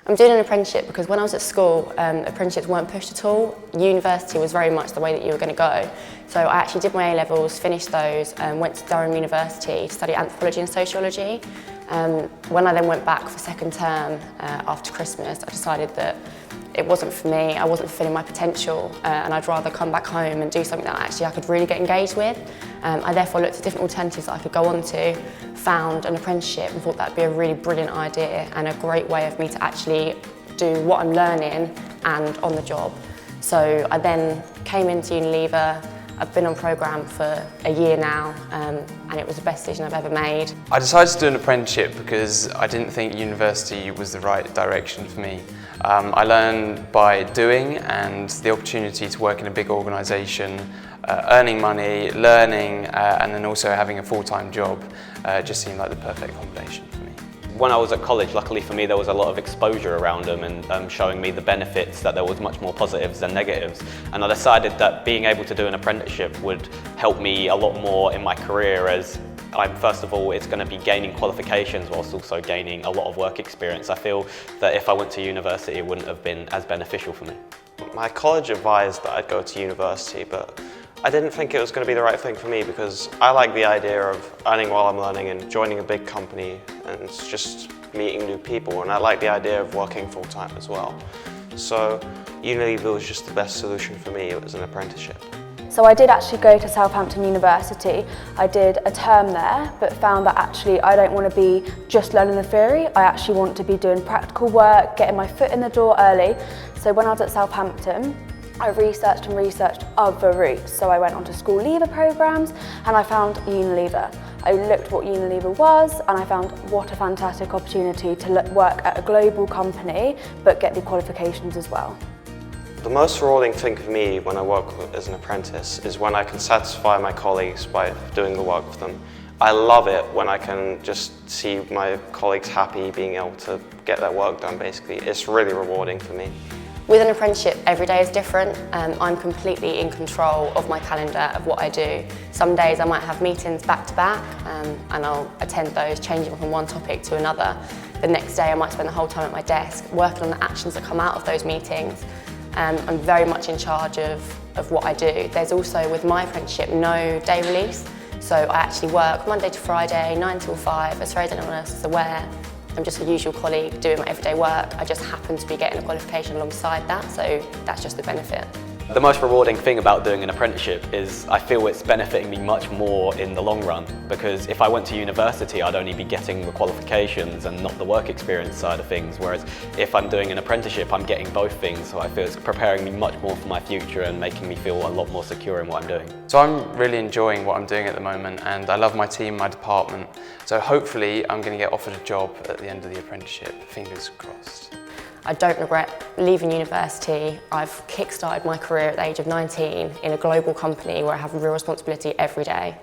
I'm doing an apprenticeship because when I was at school, apprenticeships weren't pushed at all. University was very much the way that you were going to go. So I actually did my A-levels, finished those, and went to Durham University to study anthropology and sociology. When I then went back for second term after Christmas, I decided that it wasn't for me, I wasn't fulfilling my potential, and I'd rather come back home and do something that actually I could really get engaged with. I therefore looked at different alternatives that I could go on to, found an apprenticeship and thought that'd be a really brilliant idea and a great way of me to actually do what I'm learning and on the job. So I then came into Unilever. I've been on programme for a year now, and it was the best decision I've ever made. I decided to do an apprenticeship because I didn't think university was the right direction for me. I learned by doing, and the opportunity to work in a big organisation, earning money, learning, and then also having a full-time job just seemed like the perfect combination for me. When I was at college, luckily for me, there was a lot of exposure around them and showing me the benefits, that there was much more positives than negatives. And I decided that being able to do an apprenticeship would help me a lot more in my career, as first of all, it's going to be gaining qualifications whilst also gaining a lot of work experience. I feel that if I went to university, it wouldn't have been as beneficial for me. My college advised that I'd go to university, but I didn't think it was going to be the right thing for me because I like the idea of earning while I'm learning and joining a big company and just meeting new people, and I like the idea of working full-time as well. So Unilever was just the best solution for me. It was an apprenticeship. So I did actually go to Southampton University. I did a term there, but found that actually I don't want to be just learning the theory. I actually want to be doing practical work, getting my foot in the door early. So when I was at Southampton, I researched other routes. So I went onto school leaver programmes and I found Unilever. I looked what Unilever was and I found what a fantastic opportunity to work at a global company but get the qualifications as well. The most rewarding thing for me when I work as an apprentice is when I can satisfy my colleagues by doing the work with them. I love it when I can just see my colleagues happy, being able to get their work done basically. It's really rewarding for me. With an apprenticeship, every day is different. I'm completely in control of my calendar, of what I do. Some days I might have meetings back to back and I'll attend those, changing from one topic to another. The next day I might spend the whole time at my desk working on the actions that come out of those meetings. I'm very much in charge of what I do. There's also, with my apprenticeship, no day release. So I actually work Monday to Friday, 9 till 5, as far as anyone else is aware. I'm just a usual colleague doing my everyday work. I just happen to be getting a qualification alongside that, so that's just the benefit. The most rewarding thing about doing an apprenticeship is I feel it's benefiting me much more in the long run, because if I went to university I'd only be getting the qualifications and not the work experience side of things, whereas if I'm doing an apprenticeship I'm getting both things, so I feel it's preparing me much more for my future and making me feel a lot more secure in what I'm doing. So I'm really enjoying what I'm doing at the moment, and I love my team, my department, so hopefully I'm going to get offered a job at the end of the apprenticeship, fingers crossed. I don't regret leaving university. I've kick-started my career at the age of 19 in a global company where I have real responsibility every day.